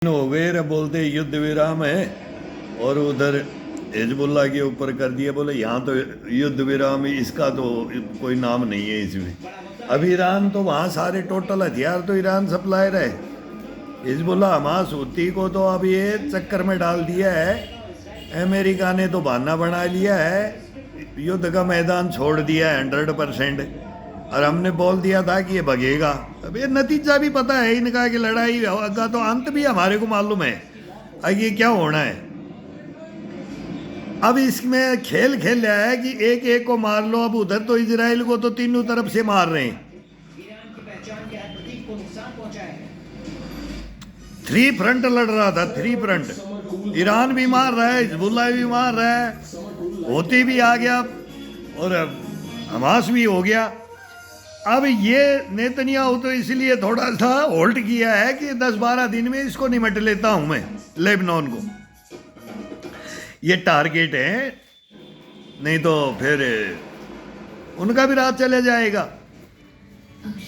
हो गए रे, बोलते युद्ध विराम है और उधर हिजबुल्ला के ऊपर कर दिया। बोले यहाँ तो युद्ध विराम इसका तो कोई नाम नहीं है इसमें। अब ईरान तो वहाँ सारे टोटल हथियार तो ईरान सप्लायर है। हिजबुल्ला हमास हुती को तो अब ये चक्कर में डाल दिया है। अमेरिका ने तो बहाना बना लिया है, युद्ध का मैदान छोड़ दिया है 100%। और हमने बोल दिया था कि ये भगेगा। अब ये नतीजा भी पता है इनका कि लड़ाई का तो अंत भी हमारे को मालूम है आगे क्या होना है। अब इसमें खेल खेल रहा है कि एक एक को मार लो। अब उधर तो इजराइल को तो तीनों तरफ से मार रहे हैं। 3 फ्रंट लड़ रहा था, 3 फ्रंट। ईरान भी मार रहा है, हिजबुल्ला भी मार रहा है, होती भी आ गया और हमास भी हो गया। अब ये नेतन्याहू तो इसलिए थोड़ा सा होल्ड किया है कि 10-12 दिन में इसको निमट लेता हूं मैं, लेबनान को। ये टारगेट है, नहीं तो फिर उनका भी राज चले जाएगा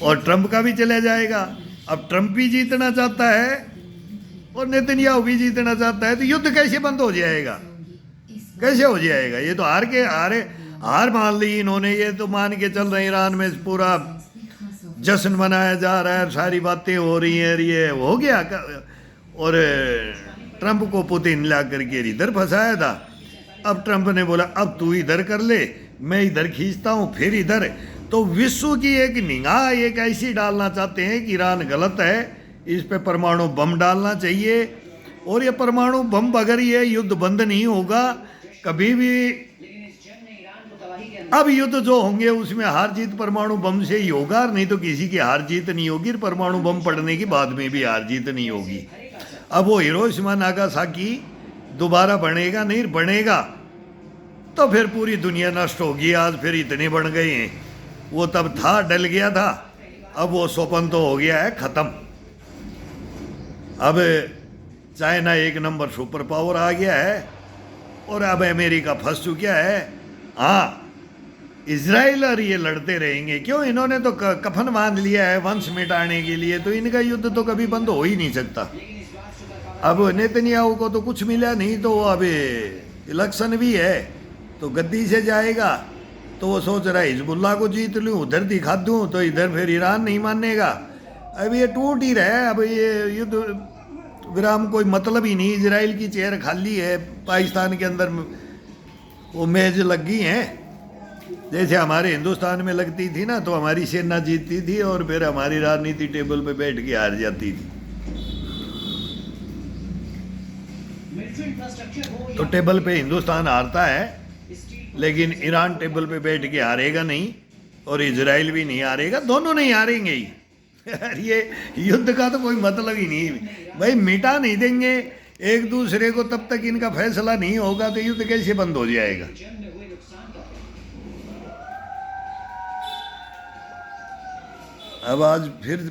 और ट्रंप का भी चले जाएगा। अब ट्रंप भी जीतना चाहता है और नेतन्याहू भी जीतना चाहता है, तो युद्ध कैसे बंद हो जाएगा? कैसे हो जाएगा? ये तो हार मान ली इन्होंने। ये तो मान के चल रहे ईरान में पूरा जश्न मनाया जा रहा है, सारी बातें हो रही हैं, ये हो गया। और ट्रंप को पुतिन ला करके इधर फंसाया था। अब ट्रंप ने बोला अब तू इधर कर ले, मैं इधर खींचता हूँ, फिर इधर। तो विश्व की एक निगाह एक ऐसी डालना चाहते हैं कि ईरान गलत है, इस पे परमाणु बम डालना चाहिए। और ये परमाणु बम बगैर ये युद्ध बंद नहीं होगा कभी भी। अब युद्ध जो होंगे उसमें हार जीत परमाणु बम से ही होगा, नहीं तो किसी की हार जीत नहीं होगी। परमाणु बम पड़ने के बाद में भी हार जीत नहीं होगी। अब वो हिरोशिमा नागासाकी दोबारा बनेगा नहीं, बनेगा तो फिर पूरी दुनिया नष्ट होगी। आज फिर इतने बन गए हैं, वो तब था, डल गया था, अब वो स्वप्न तो हो गया है खत्म। अब चाइना 1 नंबर सुपर पावर आ गया है और अब अमेरिका फंस चुका है। हाँ, इजराइल और ये लड़ते रहेंगे। क्यों? इन्होंने तो कफन बांध लिया है वंश मिटाने के लिए, तो इनका युद्ध तो कभी बंद हो ही नहीं सकता। अब नेतन्याहू को तो कुछ मिला नहीं, तो अब इलेक्शन भी है तो गद्दी से जाएगा। तो वो सोच रहा है हिजबुल्ला को जीत लूँ, उधर दिखा दूँ, तो इधर फिर ईरान नहीं मानेगा। अब ये टूट ही रहा है। अब ये युद्ध विराम कोई मतलब ही नहीं। इजराइल की चेयर खाली है, पाकिस्तान के अंदर वो मेज लग गई हैं। जैसे हमारे हिंदुस्तान में लगती थी ना, तो हमारी सेना जीतती थी और फिर हमारी राजनीति टेबल पे बैठ के हार जाती थी। तो टेबल पे हिंदुस्तान हारता है, लेकिन ईरान टेबल पे बैठ के हारेगा नहीं और इजराइल भी नहीं हारेगा, दोनों नहीं हारेंगे ही। ये युद्ध का तो कोई मतलब ही नहीं भाई। मिटा नहीं देंगे एक दूसरे को तब तक इनका फैसला नहीं होगा, तो युद्ध कैसे बंद हो जाएगा? अब आज फिर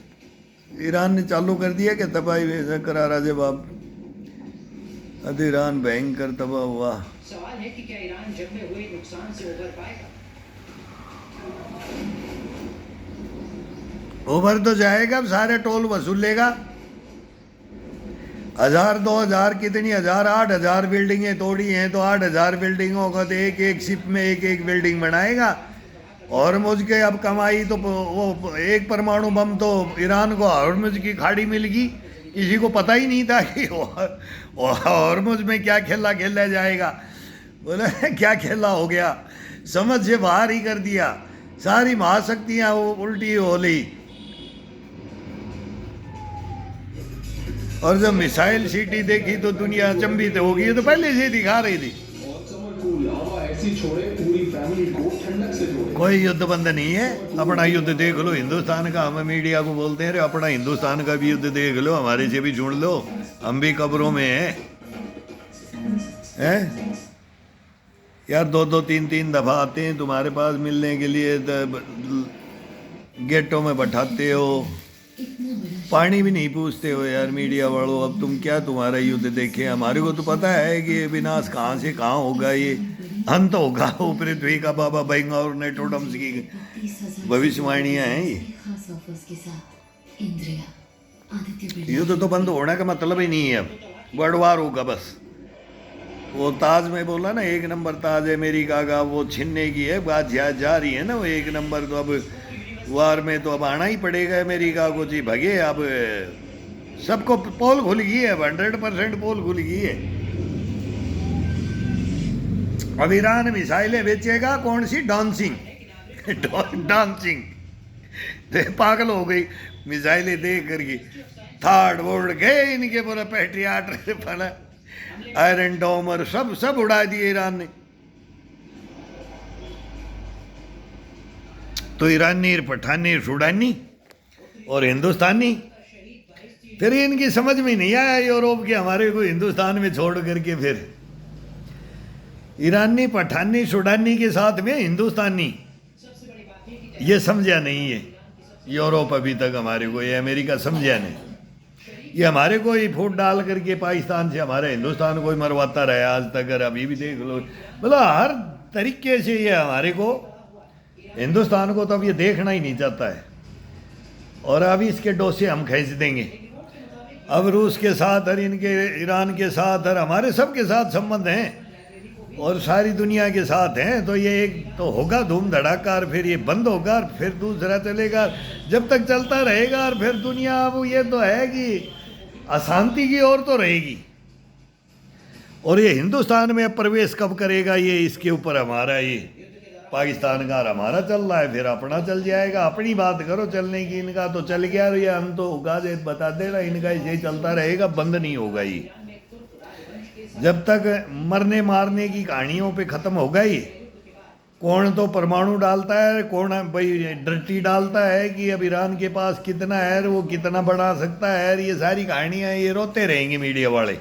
ईरान ने चालू कर दिया कि तबाही वैसा करारा जवाब। अब ईरान भयंकर तबाह हुआ। सवाल है कि क्या ईरान जंग में हुए नुकसान से उबर पाएगा? उबर तो जाएगा, सारे टोल वसूलेगा। 1000 2000 कितनी 1000 8000 बिल्डिंगें तोड़ी हैं, तो 8000 बिल्डिंगों का तो एक एक शिप में एक एक बिल्डिंग बनाएगा। और मुझके अब कमाई तो वो एक परमाणु बम तो ईरान को हॉर्मुज की खाड़ी मिल गई। किसी को पता ही नहीं था कि हॉर्मुज में क्या खेला खेला जाएगा। बोले क्या खेला हो गया, समझ से बाहर ही कर दिया। सारी महाशक्तियां वो उल्टी हो ली। और जब मिसाइल सिटी देखी तो दुनिया अचंभित हो गई। तो पहले से दिखा रही थी। कोई युद्ध बंद नहीं है। अपना युद्ध देख लो हिंदुस्तान का। हम मीडिया को बोलते हैं अपना हिंदुस्तान का भी युद्ध देख लो, हमारे से भी सुन लो, हम भी कब्रों में हैं। यार 2-2 3-3 दफा आते हैं तुम्हारे पास मिलने के लिए, गेटों में बैठाते हो, पानी भी नहीं पूछते हो यार मीडिया वालों। अब तुम क्या तुम्हारा युद्ध देखे? हमारे को तो पता है कि विनाश कहाँ से कहाँ होगा, ये अंत होगा। वो पृथ्वी का बाबा बैंगौर ने टोटम्स की भविष्यवाणियाँ हैं ये। युद्ध तो बंद होने का मतलब ही नहीं है, अब वर्ल्ड वार होगा बस। वो ताज में बोला ना, एक नंबर ताज अमेरिका का, वो छीनने की है बात जा रही है ना वो एक नंबर। तो अब वार में तो अब आना ही पड़ेगा अमेरिका को जी, भगे अब सबको पोल खुल गई है, 100% पोल खुल गई है। अब ईरान मिसाइलें बेचेगा, कौन सी? डांसिंग डांसिंग पागल हो गई मिसाइलें देख करके, थार्ड वोल्ड गए इनके पूरा पैट्रियाट आयरन डोम और सब उड़ा दिए ईरान ने। तो ईरानी, पठानी, सूडानी और हिंदुस्तानी, फिर इनकी समझ में नहीं आया यूरोप के हमारे को हिंदुस्तान में छोड़ करके, फिर ईरानी, पठानी, सूडानी के साथ में हिंदुस्तानी, ये समझा नहीं है यूरोप अभी तक हमारे को, ये अमेरिका समझा नहीं। ये हमारे को ही फूट डाल करके पाकिस्तान से हमारे हिंदुस्तान को ही मरवाता रहा आज तक। अगर अभी भी देख लो, मतलब हर तरीके से ये हमारे को, हिंदुस्तान को तो अब ये देखना ही नहीं चाहता है। और अभी इसके डोसे हम खींच देंगे। अब रूस के साथ और इनके ईरान के साथ और हमारे सब के साथ संबंध हैं और सारी दुनिया के साथ हैं। तो ये एक तो होगा धूम धड़ाका, और फिर ये बंद होगा और फिर दूसरा चलेगा। जब तक चलता रहेगा और फिर दुनिया, अब ये तो है कि अशांति की ओर तो रहेगी। और ये हिंदुस्तान में प्रवेश कब करेगा, ये इसके ऊपर हमारा, ये पाकिस्तान का हमारा चल रहा है, फिर अपना चल जाएगा। अपनी बात करो चलने की, इनका तो चल गया, ये हम तो गाजे बता देना, इनका यही चलता रहेगा, बंद नहीं होगा ये। जब तक मरने मारने की कहानियों पे ख़त्म होगा ये। कौन तो परमाणु डालता है, कौन भाई डर्टी डालता है कि अब ईरान के पास कितना है, वो कितना बढ़ा सकता है, ये सारी कहानियाँ ये रोते रहेंगे मीडिया वाले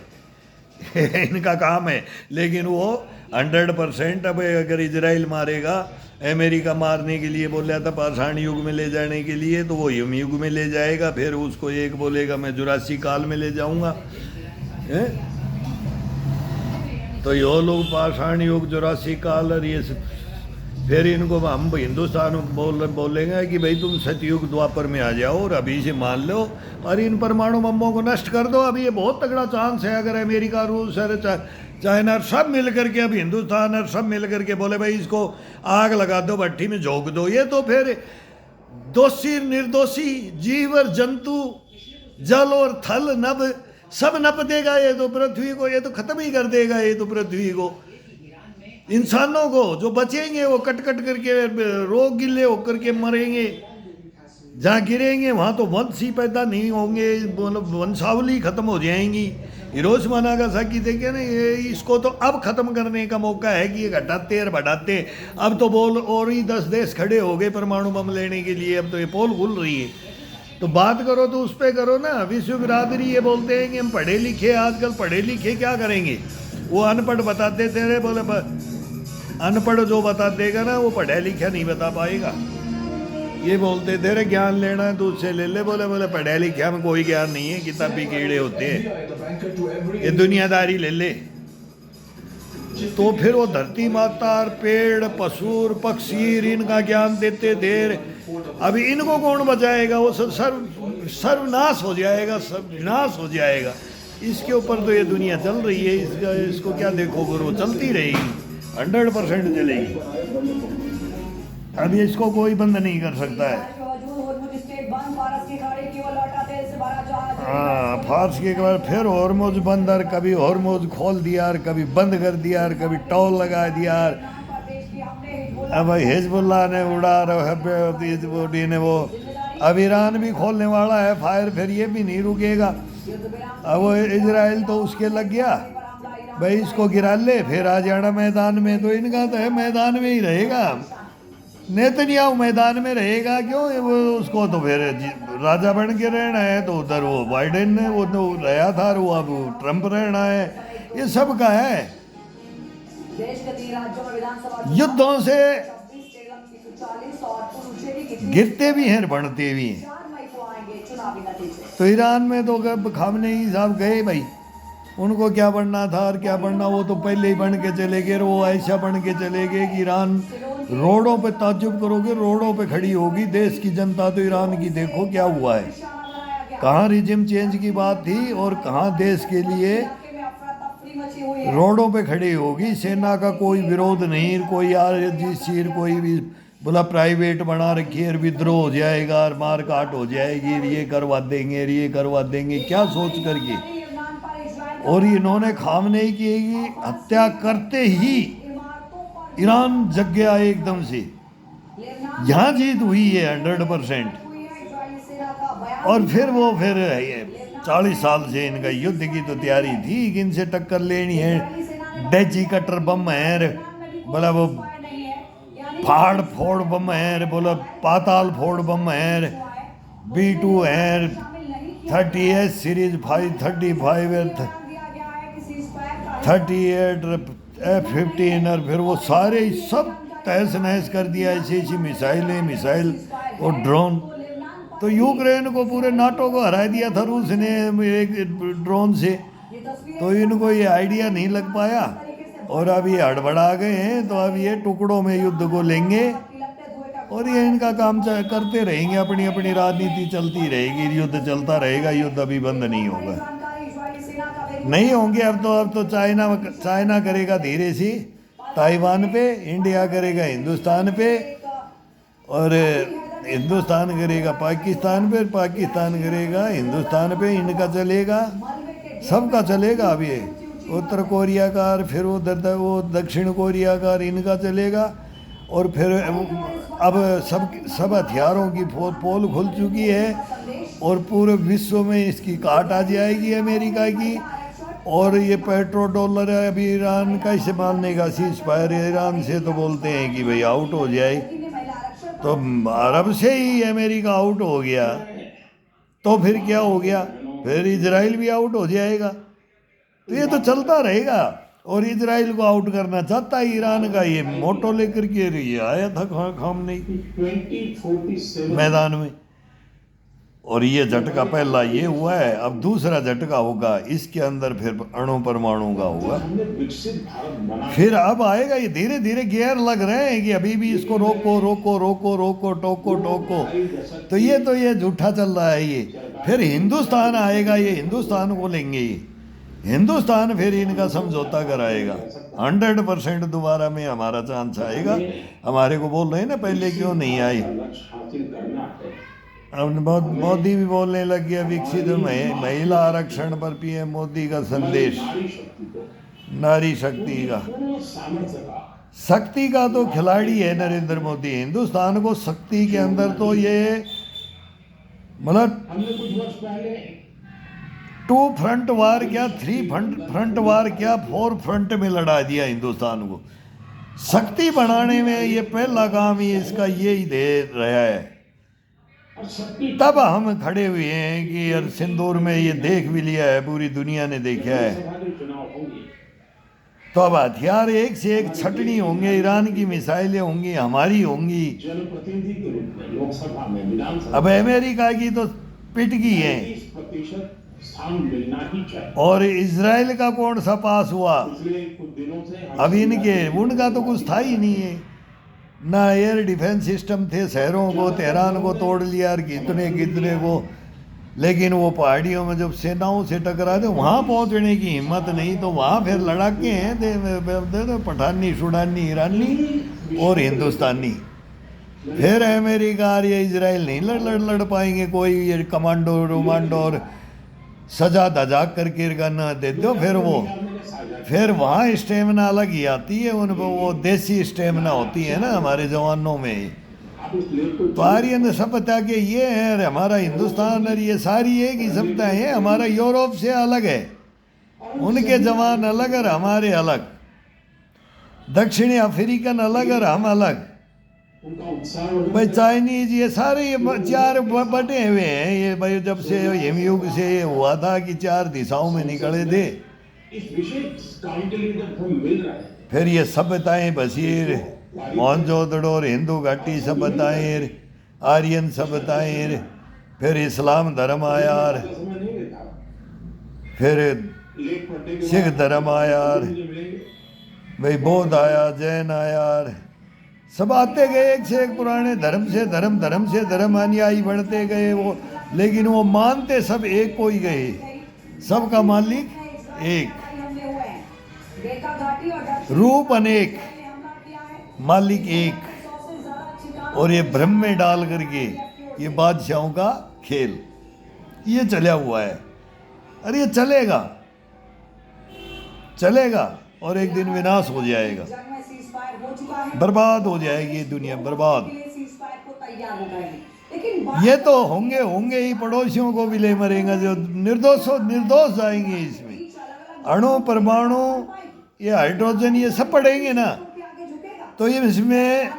इनका काम है। लेकिन वो 100% अब अगर इजराइल मारेगा, अमेरिका मारने के लिए बोला था पाषाण युग में ले जाने के लिए, तो वो हिम युग में ले जाएगा। फिर उसको एक बोलेगा मैं जुरासी काल में ले जाऊंगा। तो यो लोग पाषाण युग, जुरासी काल और ये फिर इनको हम हिंदुस्तान बोलेंगे कि भाई तुम सतयुग द्वापर में आ जाओ और अभी से मान लो और इन परमाणु बमों को नष्ट कर दो। अभी ये बहुत तगड़ा चांस है, अगर अमेरिका, रूस और चाइना सब मिल करके, अब हिंदुस्तान और सब मिल करके बोले भाई इसको आग लगा दो, भट्टी में झोंक दो, ये तो फिर दोषी निर्दोषी जीव और जंतु, जल और थल नभ सब नप देगा ये तो पृथ्वी को, ये तो खत्म ही कर देगा ये तो पृथ्वी को। इंसानों को जो बचेंगे वो कट कट करके रोग गिले होकर के मरेंगे, जहाँ गिरेंगे वहाँ तो वंश ही पैदा नहीं होंगे, वंशावली खत्म हो जाएंगी। हिरोशिमा नागासाकी देखे ना, ये इसको तो अब खत्म करने का मौका है कि ये घटाते और बढ़ाते। अब तो बोल और ही 10 देश खड़े हो गए परमाणु बम लेने के लिए, अब तो ये पोल खुल रही है। तो बात करो तो उस पर करो ना। विश्व बिरादरी ये बोलते हैं कि हम पढ़े लिखे, आजकल पढ़े लिखे क्या करेंगे, वो अनपढ़ बताते थे, बोले अनपढ़ जो बता देगा ना वो पढ़ा लिखा नहीं बता पाएगा। ये बोलते थे रे ज्ञान लेना है तो उससे ले ले, बोले पढ़ा लिखा में कोई ज्ञान नहीं है, किताबी कीड़े होते हैं, ये दुनियादारी ले ले। तो फिर वो धरती माता और पेड़ पशु पक्षी इनका ज्ञान देते देर, अभी इनको कौन बचाएगा, वो सर्वनाश हो जाएगा, सब विनाश हो जाएगा। इसके ऊपर तो ये दुनिया चल रही है, इसको क्या देखोगे, वो चलती रहेगी, 100% चलेगी। अब इसको कोई बंद नहीं कर सकता है। हाँ, फारस के बाद फिर हॉर्मोज बंद, और कभी हॉर्मोज खोल दिया और कभी बंद कर दिया और कभी टोल लगा दिया। अब हिजबुल्लाह ने उड़ा रहे ने वो, अब ईरान भी खोलने वाला है फायर, फिर ये भी नहीं रुकेगा। अब वो इजराइल तो उसके लग गया, भाई इसको गिरा ले फिर आ जाना मैदान में। तो इनका तो है मैदान में ही रहेगा, नेतन्याहू मैदान में रहेगा। क्यों, वो उसको तो फिर राजा बन के रहना है, तो उधर वो बाइडेन ने वो तो रहा था, वो अब ट्रंप रहना है, ये सब का है। युद्धों से गिरते भी हैं बढ़ते भी हैं। तो ईरान में तो खामनेई साहब गए भाई, उनको क्या बनना था और क्या बनना, वो तो पहले ही बन के चले गए। वो ऐसा बन के चले गए कि ईरान रोडों पे, ताज्जुब करोगे, रोडों पे खड़ी होगी देश की जनता। तो ईरान की देखो क्या हुआ है, कहाँ रिजिम चेंज की बात थी और कहाँ देश के लिए रोडों पे खड़ी होगी। सेना का कोई विरोध नहीं, कोई आरजीसी कोई भी बोला प्राइवेट बना रखी है, विद्रोह हो जाएगा, मार काट हो जाएगी, ये करवा देंगे, ये करवा देंगे, क्या सोच करके। और इन्होंने खामनेई की हत्या करते ही ईरान जग गया एकदम से। यहाँ जीत हुई है 100%। और फिर 40 साल से इनका युद्ध की तो तैयारी थी कि इनसे टक्कर लेनी है। डेजी कटर बम है, बोला वो फाड़ फोड़ बम है, बोला पाताल फोड़ बम है, B2 है, 30S सीरीज 535 38 F-15 और फिर वो सारे सब तहस नहस कर दिया। ऐसी मिसाइल और ड्रोन। तो यूक्रेन को पूरे नाटो को हरा दिया था रूस ने एक ड्रोन से। तो इनको ये आइडिया नहीं लग पाया और अब ये हड़बड़ा गए हैं। तो अब ये टुकड़ों में युद्ध को लेंगे और ये इनका काम करते रहेंगे, अपनी अपनी राजनीति चलती रहेगी, युद्ध चलता रहेगा, युद्ध अभी बंद नहीं होगा, नहीं होंगे। अब तो चाइना करेगा धीरे से ताइवान पे, इंडिया करेगा हिंदुस्तान पे, और हिंदुस्तान करेगा पाकिस्तान पे, पाकिस्तान करेगा हिंदुस्तान पे। इनका चलेगा, सबका चलेगा। अब ये उत्तर कोरिया का, और फिर उधर वो दक्षिण कोरिया का, इनका चलेगा। और फिर अब सब हथियारों की पोल खुल चुकी है और पूरे विश्व में इसकी काट आ जाएगी अमेरिका की। और ये पेट्रो डॉलर है अभी ईरान का इस्तेमाल नहीं का सीज फायर। ईरान से तो बोलते हैं कि भाई आउट हो जाए, तो अरब से ही अमेरिका आउट हो गया तो फिर क्या हो गया, फिर इजराइल भी आउट हो जाएगा। तो ये तो चलता रहेगा। और इजराइल को आउट करना चाहता है ईरान का, ये मोटो लेकर के ये आया था खामनेई मैदान में। और ये झटका पहला ये हुआ है, अब दूसरा झटका होगा इसके अंदर, फिर अणु परमाणु का होगा। फिर अब आएगा, ये धीरे धीरे गियर लग रहे हैं कि अभी भी इसको रोको रोको रोको रोको टोको टोको। तो ये झूठा चल रहा है ये। फिर हिंदुस्तान आएगा, ये हिंदुस्तान को लेंगे, ये हिंदुस्तान फिर इनका समझौता कराएगा। 100% दोबारा में हमारा चांस आएगा। हमारे को बोल रहे हैं ना पहले क्यों नहीं आई। अब मोदी भी बोलने लग गया विकसित महिला आरक्षण पर पीएम मोदी का संदेश। नारी शक्ति का तो खिलाड़ी है नरेंद्र मोदी। हिंदुस्तान को शक्ति के अंदर तो ये मतलब 2 फ्रंट वार क्या, 3 फ्रंट वार क्या, 4 फ्रंट में लड़ा दिया हिंदुस्तान को। शक्ति बनाने में ये पहला काम ही इसका यही दे रहा है। तब हम खड़े हुए हैं कि यार सिंदूर में ये देख भी लिया है, पूरी दुनिया ने देखा है। तो अब हथियार एक से एक छटनी होंगे, ईरान की मिसाइलें होंगी, हमारी होंगी। अब अमेरिका की तो पिट गई है। और इजराइल का कौन सा पास हुआ, अब उनका तो कुछ था ही नहीं है ना। एयर डिफेंस सिस्टम थे, शहरों को तेहरान को तोड़ लिया और कितने को। लेकिन वो पहाड़ियों में जब सेनाओं से टकरा दे, वहाँ पहुँचने की हिम्मत नहीं। तो वहाँ फिर लड़ाके हैं, पठानी सुडानी ईरानी और हिंदुस्तानी। फिर अमेरिका और ये इजराइल नहीं लड़ पाएंगे। कोई ये कमांडो रोमांडो और सजा धजा करके गन दे दो, फिर वहाँ स्टेमिना अलग ही आती है उनको। वो देसी स्टेमिना होती है ना हमारे जवानों में। तो आर्यन सभ्यता के ये है, हमारा हिंदुस्तान और ये सारी एक ही सभ्यता है। हमारा यूरोप से अलग है, उनके जवान अलग और हमारे अलग। दक्षिणी अफ्रीकन अलग और हम अलग। भाई चाइनीज ये सारे ये 4 बटे हुए हैं। ये भाई जब से हिमयुग से ये हुआ था कि 4 दिशाओं में निकले थे। फिर ये सभ्यताएं बसीर, मोहनजोदड़ो, हिंदू घाटी सभ्यताएं, आर्यन सभ्यताएं, फिर इस्लाम धर्म आया, फिर सिख धर्म आया, भाई बौद्ध आया, जैन आया। सब आते गए एक से एक पुराने धर्म से धर्म, धर्म से धर्म अनुयायी बढ़ते गए। वो लेकिन वो मानते सब एक को ही गए, सबका मालिक एक, रूप अनेक, मालिक एक, और ये भ्रम में डाल करके ये बादशाहों का खेल ये चला हुआ है। अरे ये चलेगा चलेगा और एक दिन विनाश हो जाएगा, बर्बाद हो जाएगी ये दुनिया, बर्बाद। ये तो होंगे ही, पड़ोसियों को भी ले मरेंगे, जो निर्दोष जाएंगे इसमें। अणु परमाणु ये हाइड्रोजन ये सब पड़ेंगे ना, तो ये इसमें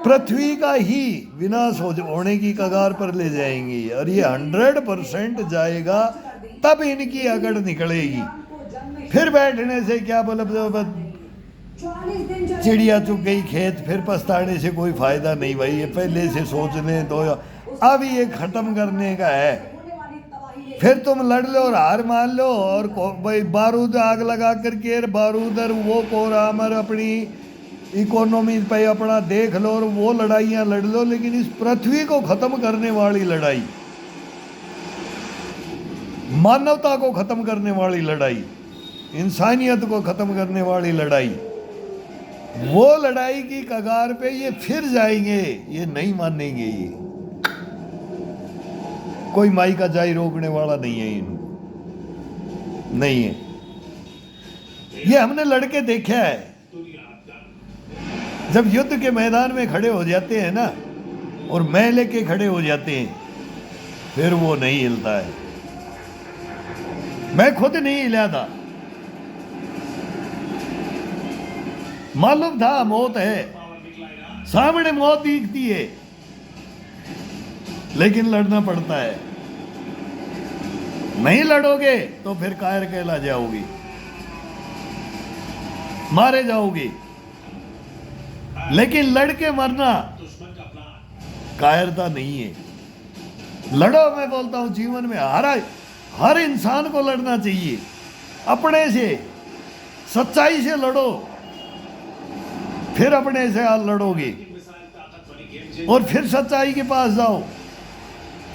पृथ्वी का ही विनाश होने की कगार पर ले जाएंगी, और ये 100% जाएगा, तब इनकी अकड़ निकलेगी। फिर बैठने से क्या बोले, चिड़िया चुग गई खेत, फिर पछताने से कोई फायदा नहीं भाई, ये पहले से सोच लें तो अब ये खत्म करने का है। फिर तुम लड़ लो और हार मान लो, और भाई बारूद आग लगा करके बारूद और वो कोराम और अपनी इकोनॉमी पे अपना देख लो और वो लड़ाइयाँ लड़ लो, लेकिन इस पृथ्वी को खत्म करने वाली लड़ाई, मानवता को खत्म करने वाली लड़ाई, इंसानियत को खत्म करने वाली लड़ाई, वो लड़ाई की कगार पे ये फिर जाएंगे, ये नहीं मानेंगे। ये कोई माई का जाई रोकने वाला नहीं है, इनको नहीं है। ये हमने लड़के देखा है, जब युद्ध के मैदान में खड़े हो जाते हैं ना और मैं लेके खड़े हो जाते हैं, फिर वो नहीं हिलता है। मैं खुद नहीं हिला था, मालूम था मौत है, सामने मौत दिखती है, लेकिन लड़ना पड़ता है। नहीं लड़ोगे तो फिर कायर कहला जाओगे, मारे जाओगे। लेकिन लड़के मरना कायरता नहीं है। लड़ो, मैं बोलता हूं जीवन में हर इंसान को लड़ना चाहिए, अपने से सच्चाई से लड़ो, फिर अपने से हाल लड़ोगे, और फिर सच्चाई के पास जाओ,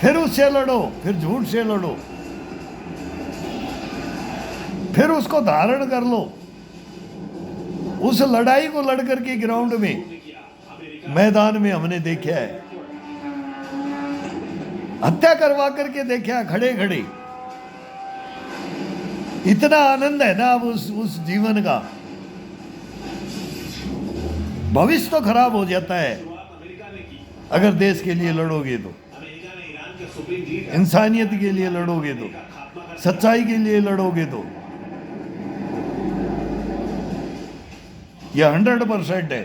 फिर उससे लड़ो, फिर झूठ से लड़ो, फिर उसको धारण कर लो। उस लड़ाई को लड़ करके ग्राउंड में, मैदान में हमने देखा है, हत्या करवा करके देखा खड़े खड़े। इतना आनंद है ना अब उस जीवन का, भविष्य तो खराब हो जाता है अगर देश के लिए लड़ोगे तो, इंसानियत के लिए लड़ोगे तो, सच्चाई के लिए लड़ोगे तो। यह 100% है,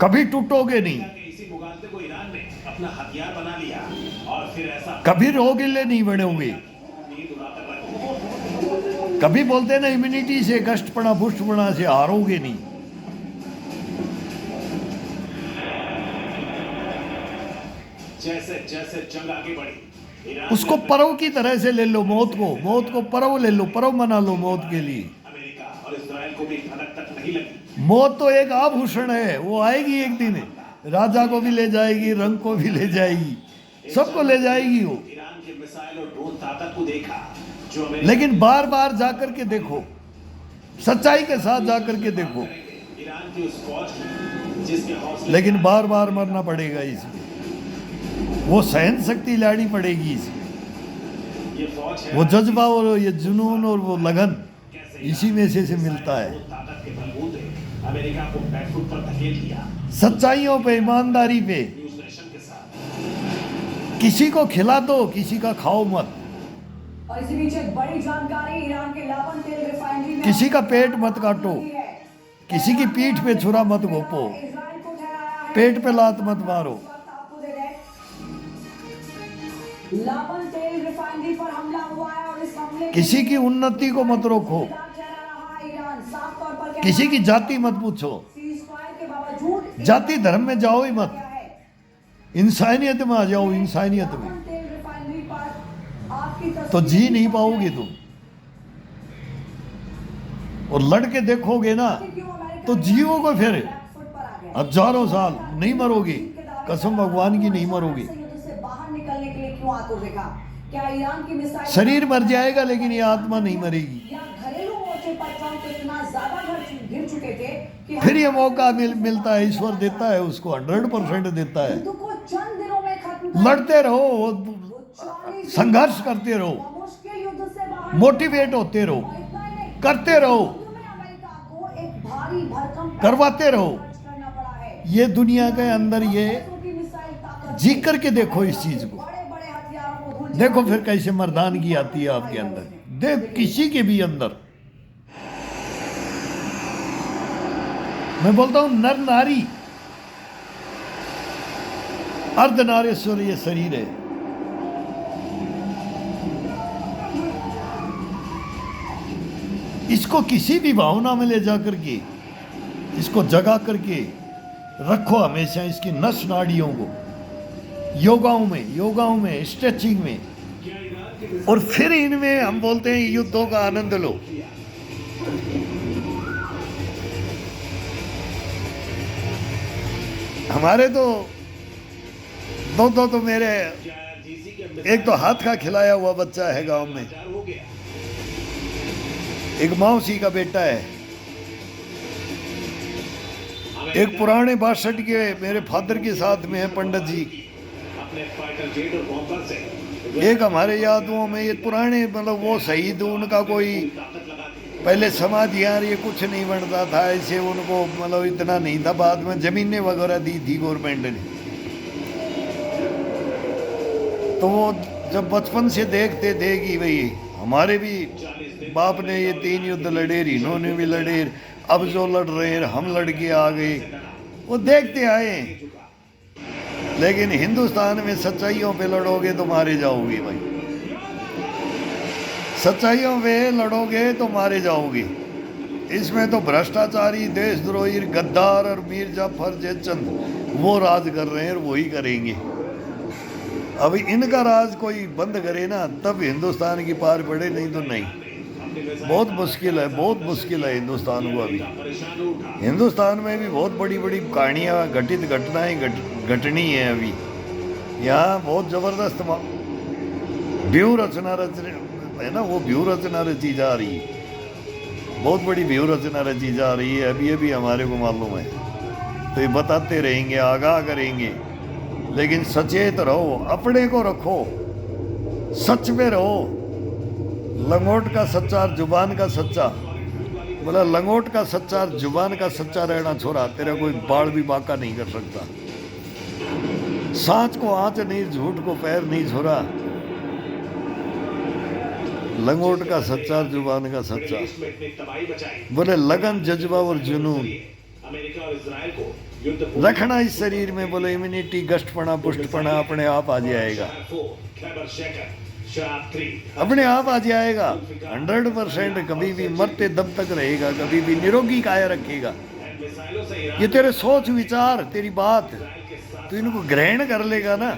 कभी टूटोगे नहीं, कभी रोगिले नहीं बढ़ोगे, कभी बोलते ना इम्यूनिटी से, कष्टपना पुष्टपना से हारोगे नहीं। जैसे जैसे जंग आगे बढ़ी, उसको परव की तरह से ले लो, मौत को परव ले लो, परव मना लो मौत के लिए। अमेरिका और इस्राएल को भी भनक तक नहीं लगी। मौत तो एक आभूषण है, वो आएगी एक दिन, राजा को भी ले जाएगी, रंग को भी ले जाएगी, सबको ले जाएगी वो। ईरान के मिसाइल और ड्रोन ताकत को देखा, जो लेकिन बार बार जाकर के देखो, सच्चाई के साथ जाकर के देखो, ईरान की उस फौज जिसके हौसले, लेकिन बार बार मरना पड़ेगा इसमें, वो सहन शक्ति लानी पड़ेगी इसमें, ये फौज है वो जज्बा और ये जुनून और वो लगन इसी में से मिलता है। ताकत के बलबूते अमेरिका को बैकफुट पर धकेल दिया। सच्चाइयों पे, ईमानदारी पे, न्यूज नेशन के साथ किसी को खिला दो, किसी का खाओ मत, और इसी बीच एक बड़ी जानकारी, ईरान के लावन तेल रिफाइनरी में किसी का पेट मत काटो, किसी की पीठ पे छुरा मत घोपो, इजराइल को ठहराया है। पेट पे लात मत मारो। आपको दे दें, लावन तेल रिफाइनरी पर हमला हुआ है और इस हमले में किसी की उन्नति को मत रोको, ठहरा रहा है ईरान। साफ तौर पर किसी की जाति मत पूछो, सीजफायर के बावजूद जाति धर्म में जाओ ही मत, इंसानियत में आ जाओ, इंसानियत में, लावन तेल रिफाइनरी पर आपकी तो जी नहीं पाओगे तुम। और लड़के देखोगे ना तो जियोगे फिर हजारों साल, नहीं मरोगे, कसम भगवान की नहीं मरोगे। युद्ध से बाहर निकलने के लिए क्यों आतुर दिखा? क्या ईरान की मिसाइल शरीर मर जाएगा लेकिन ये आत्मा नहीं मरेगी। या घरेलू मोर्चे पर ट्रंप इतना ज्यादा घिर चुके थे कि फिर ये मौका मिलता है, ईश्वर देता है उसको, 100% देता है। युद्ध को चंद दिनों में खत्म कर लड़ते रहो, 40 संघर्ष करते रहो, मुश्किल युद्ध से बाहर मोटिवेट होते रहो, इतना ही नहीं, करते रहो, युद्ध में अमेरिका को एक भारी भरकम करवाते रहो। खर्च करना पड़ा है। ये दुनिया के अंदर ये की मिसाइल ताकत जी करके देखो इस चीज को, बड़े-बड़े हथियारों को धूल देखो फिर कैसे मर्दानगी आती है आपके अंदर, देख किसी के भी अंदर। मैं बोलता हूं नर नारी, अर्धनारेश्वर ये शरीर है। इसको किसी भी भावना में ले जा करके, इसको जगा करके रखो हमेशा, इसकी नस नाड़ियों को, योगाओं में स्ट्रेचिंग में, और फिर इनमें हम बोलते हैं युद्धों का आनंद लो। हमारे तो दो तो मेरे एक तो हाथ का खिलाया हुआ बच्चा है गांव में, एक मौसी का बेटा है, एक पुराने 62 के मेरे फादर के साथ में है पंडित जी, अपने फाइटर जेट और बॉम्बर से एक हमारे यादों में ये पुराने मतलब वो शहीद, उनका कोई ताकत लगाती पहले समाज यार ये कुछ नहीं बनता था ऐसे, उनको मतलब इतना नहीं था, बाद में जमीनें वगैरह दी थी गवर्नमेंट ने। तो वो जब बचपन से देखते थे कि भाई हमारे भी बाप ने ये 3 युद्ध लड़े, इन्होंने भी लड़े, अब जो लड़ रहे हैं हम लड़के आ गए, वो देखते आए। लेकिन हिंदुस्तान में सच्चाइयों पे लड़ोगे तो मारे जाओगे भाई, सच्चाइयों पे लड़ोगे तो मारे जाओगे। इसमें तो भ्रष्टाचारी, देशद्रोही, गद्दार और मीर जाफर जयचंद वो राज कर रहे हैं और वही करेंगे। अब इनका राज कोई बंद करे ना तब हिंदुस्तान की पार पड़े, नहीं तो नहीं। बहुत मुश्किल है, बहुत मुश्किल है हिंदुस्तान को अभी। हिंदुस्तान में भी बहुत बड़ी बड़ी कहानियाँ घटित घटनाएं घटनी है अभी। यहाँ बहुत ज़बरदस्त व्यू रचना है ना, वो व्यू रचना रची जा रही है, बहुत बड़ी व्यू रचना रची जा रही है। अभी अभी हमारे को मालूम है, तो ये बताते रहेंगे, आगाह करेंगे। लेकिन सचेत रहो, अपने को रखो, सच में रहो। लंगोट का सच्चा, जुबान का सच्चा, बोला लंगोट का सच्चा, जुबान का सच्चा रहना छोड़ा, तेरा कोई बाल भी बांका नहीं कर सकता। सांच को आंच नहीं, झूठ को पैर नहीं छोड़ा। लंगोट का सच्चा, जुबान का सच्चा, बोले लगन, जज्बा और जुनून अमेरिका और इजराइल को युद्ध रखना इस शरीर में। बोले इम्यूनिटी, गष्टपना, पुष्टपना अपने आप आ जाएगा, अपने आप आ जाएगा 100%। कभी भी मरते दम तक रहेगा, कभी भी निरोगी काया रखेगा। ये तेरे सोच विचार, तेरी बात, तो इनको ग्रहण कर लेगा ना।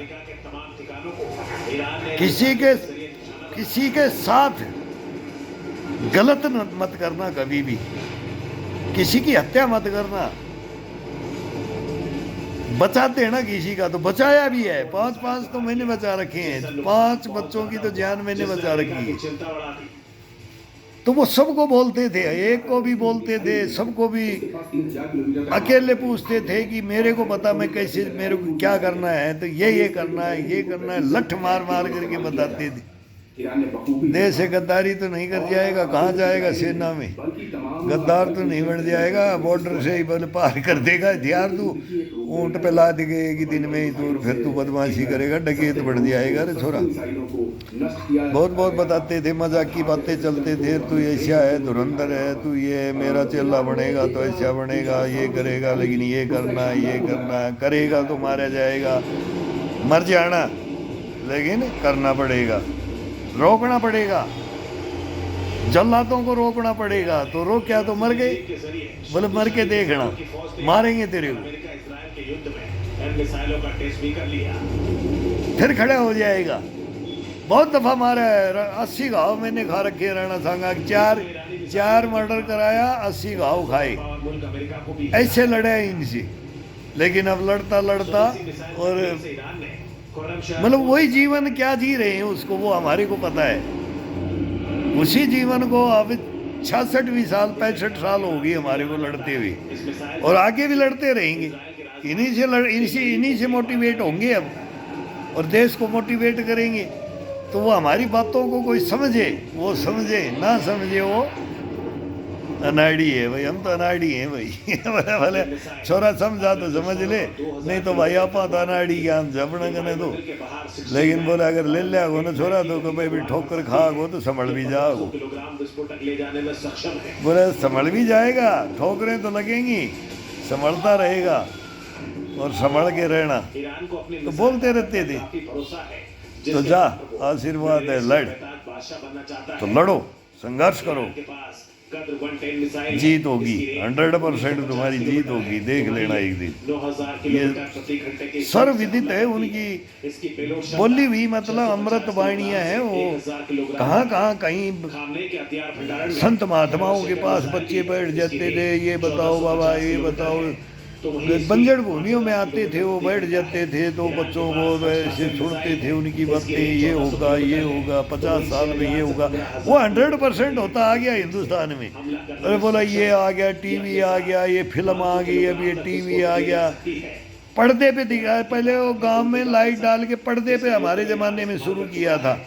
किसी के साथ गलत मत करना, कभी भी किसी की हत्या मत करना। बचाते हैं ना किसी का, तो बचाया भी है। 5 तो मैंने बचा रखे हैं, 5 बच्चों की तो जान मैंने बचा रखी है। तो वो सबको बोलते थे, एक को भी बोलते थे, सबको भी अकेले पूछते थे कि मेरे को पता, मैं कैसे, मेरे को क्या करना है, तो ये करना है, ये करना है, लठ मार मार करके बताते थे। देश से गद्दारी तो नहीं कर जाएगा, कहाँ जाएगा सेना में, गद्दार तो नहीं बन जाएगा, बॉर्डर से ही बोले पार कर देगा हथियार, तू ऊँट पे ला देगा एक दिन में ही, तो फिर तू बदमाशी करेगा, डकैत बढ़ जाएगा रे छोरा। बहुत बहुत बताते थे, मजाक की बातें चलते थे, तू ऐसा है, धुरंधर है, तू ये मेरा चेला बनेगा तो ऐसा बनेगा, ये करेगा, लेकिन ये करना है, ये करना है, करेगा तो मारा जाएगा, मर जाना, लेकिन करना पड़ेगा, रोकना पड़ेगा, जल्लादों को रोकना पड़ेगा। तो रोक क्या, तो मर गए, बोले मर के देखना, मारेंगे तेरे को, फिर खड़ा हो जाएगा। बहुत दफा मारा है, 80 घाव मैंने खा रखे राणा सांगा, 4 मर्डर कराया, 80 घाव खाए, ऐसे लड़े इनसे। लेकिन अब लड़ता लड़ता और ईरान ने खुर्रमशाह मतलब वही जीवन क्या जी रहे हैं उसको वो हमारे को पता है। उसी जीवन को अब 66 साल 65 साल हो गई हमारे को लड़ते हुए, इस मिसाइल और आगे भी लड़ते रहेंगे। इन्हीं से मोटिवेट होंगे अब, और देश को मोटिवेट करेंगे। तो वो हमारी बातों को कोई समझे वो समझे, ना समझे वो अनाड़ी है भाई। हम तो अनाड़ी हैं भाई भले भले छोरा समझा तो समझ ले, नहीं तो भाई आप तो अनाड़ी ज्ञान जपना करने दो। के बाहर लेकिन बोले अगर ले लिया गो ना छोरा तो भाई भी ठोकर खा गो तो संभल भी जाओ। किलोग्राम विस्फोटक ले जाने में सक्षम है। बोले संभल भी जाएगा, ठोकरें तो लगेंगी, संभलता रहेगा और संभल के रहना। ईरान को अपने तो बोलते रहते थे काफी भरोसा है। तो जा, आशीर्वाद है, लड़ बादशाह बनना चाहता तो है। लड़ो, संघर्ष करो, के पास कद्र 110 मिसाइल जीत होगी। 100% तुम्हारी जीत होगी, देख लेना एक दिन। 9000 किलोमीटर प्रति घंटे की सर्वविदित है उनकी इसकी पेलोड बोली हुई, मतलब अमृत वाणियां हैं वो। 1000 किलोग्राम कहाँ कहाँ कहीं खामने के हथियार भंडारण में संत महात्माओं के पास बच्चे बैठ जाते थे, ये बताओ बाबा ये बताओ। बंजर भूमियों में आते थे वो, बैठ जाते थे तो बच्चों को ऐसे सुनते थे उनकी बातें, ये होगा ये होगा 50 साल में ये होगा। वो 100% होता आ गया हिंदुस्तान में। अरे बोला ये आ गया, टीवी आ गया, ये फिल्म आ गई, अब ये टीवी आ गया। पर्दे पे दिखाया, पहले वो गांव में लाइट डाल के पर्दे पे हमारे ज़माने में शुरू किया था।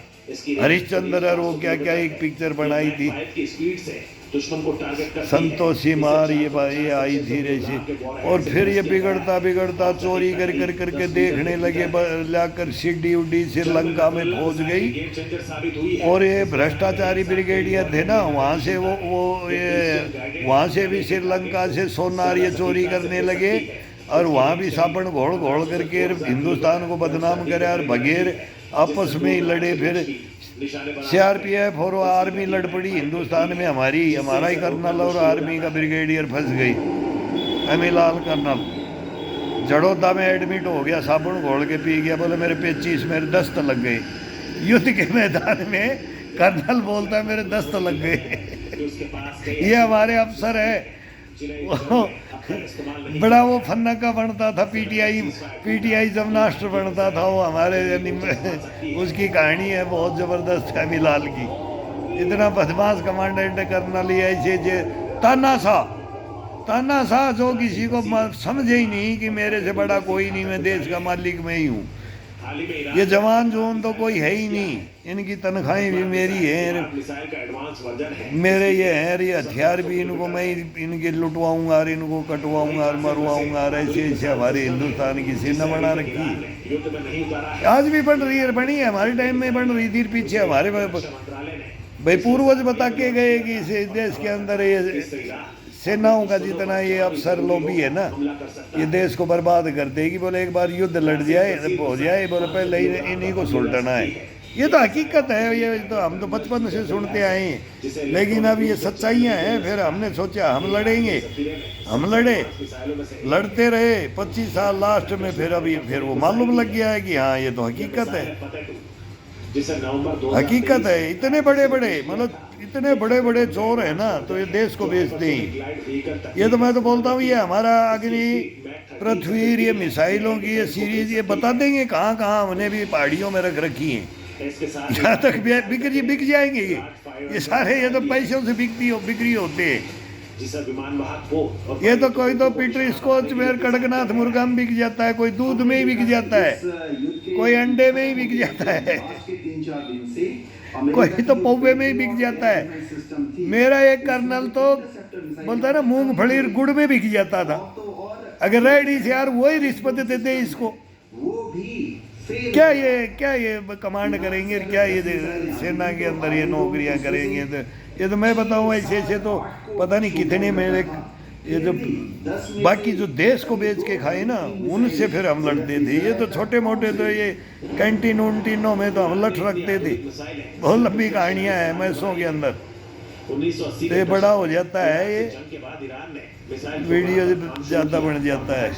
हरिश्चंद्र और वो क्या क्या एक पिक्चर बनाई थी, की स्पीड से दुश्मन को टारगेट करती है। संतोषी मार ये आई थी रेसी। और फिर ये बिगड़ता बिगड़ता चोरी कर कर करके देखने लगे, लाकर सीडी उडी श्रीलंका में पहुंच गई। गेम चेंजर साबित हुई है। और ये भ्रष्टाचारी ब्रिगेडियर थे ना, वहाँ से वो ये वहाँ से भी श्रीलंका से सोनार ये चोरी करने लगे, और वहाँ भी साबुन घोल घोल करके हिंदुस्तान को बदनाम करे, और बगैर आपस में ही लड़े। फिर CRPF और आर्मी लड़ पड़ी हिंदुस्तान में, हमारा ही कर्नल और आर्मी का ब्रिगेडियर फंस गई। अमीलाल कर्नल जड़ोदा में एडमिट हो गया, साबुन घोल के पी गया, बोले मेरे पेचिश मेरे दस्त लग गए। युद्ध के मैदान में कर्नल बोलता है मेरे दस्त लग गए। ये हमारे अफसर है। बड़ा वो फन्ना का बनता था, पीटीआई जब राष्ट्र बनता था वो हमारे उसकी कहानी है बहुत ज़बरदस्त है अमीलाल की। इतना बदमाश कमांडेंट कर्नल ही ऐसे तानाशाह जो किसी को समझे ही नहीं कि मेरे से बड़ा कोई नहीं, मैं देश का मालिक मैं ही हूँ। ये जवान जोन तो कोई है ही नहीं, इनकी तनख्वाहें भी मेरी हैं, मिसाइल का एडवांस वर्जन है। मेरे ये हैं, ये हथियार भी इनको मैं इनके लुटवाऊंगा और इनको कटवाऊंगा और मरवाऊंगा, और ऐसे ऐसे हमारे हिंदुस्तान की सेना बना रखी है। युद्ध में नहीं उतारा है। आज भी बन रही है, बनी है, हमारे टाइम में बन रही थी। पीछे हमारे मंत्रालय ने भाई पूर्वज बता के गए कि इस देश के अंदर ये सेनाओं का जितना ये अफसर लोभी है ना, ये देश को बर्बाद कर देगी। बोले एक बार युद्ध लड़ जाए हो जाए, बोले पहले इन्हीं को सुलटाना है। ये तो हकीकत है, ये तो हम तो बचपन से सुनते आए हैं, लेकिन अब ये सच्चाइयाँ हैं। फिर हमने सोचा हम लड़ेंगे, हम लड़ते रहे 25 साल, लास्ट में फिर वो मालूम लग गया है कि हाँ ये तो हकीकत है, हकीकत है। इतने बड़े बड़े चोर है ना, तो ये देश को बेचते ही। ये तो मैं तो बोलता हूँ ये हमारा अग्नि पृथ्वी, ये मिसाइलों की ये सीरीज ये बता देंगे कहाँ कहाँ हमने भी पहाड़ियों में रख रखी हैं। यहाँ तक बिक जाएंगे ये सारे, ये तो पैसों से बिक्री होते हैं। ये तो कोई तो पीटर स्कॉच में कड़कनाथ मुर्गा में बिक जाता है, कोई दूध में ही बिक जाता है, कोई अंडे में ही बिक जाता है, कोई तो पौवे में ही बिक जाता है। मेरा एक कर्नल तो बोलता है ना मूंगफली गुड़ में बिक जाता था। अगर रेडी से यार वही रिश्वत देते इसको, क्या ये कमांड करेंगे, क्या ये सेना के अंदर ये नौकरियां करेंगे। तो ये तो मैं बताऊँ ऐसे तो पता नहीं कितने मेरे ये जो बाकी जो देश को बेच के खाए ना, उनसे फिर हम लड़ते थे। ये तो छोटे मोटे तो ये कैंटीन उनटीनों में तो हम लठ रखते थे। बहुत लंबी कहानियां हैं मैसों के अंदर, तो ये बड़ा हो जाता है, ये वीडियो ज़्यादा बन जाता है।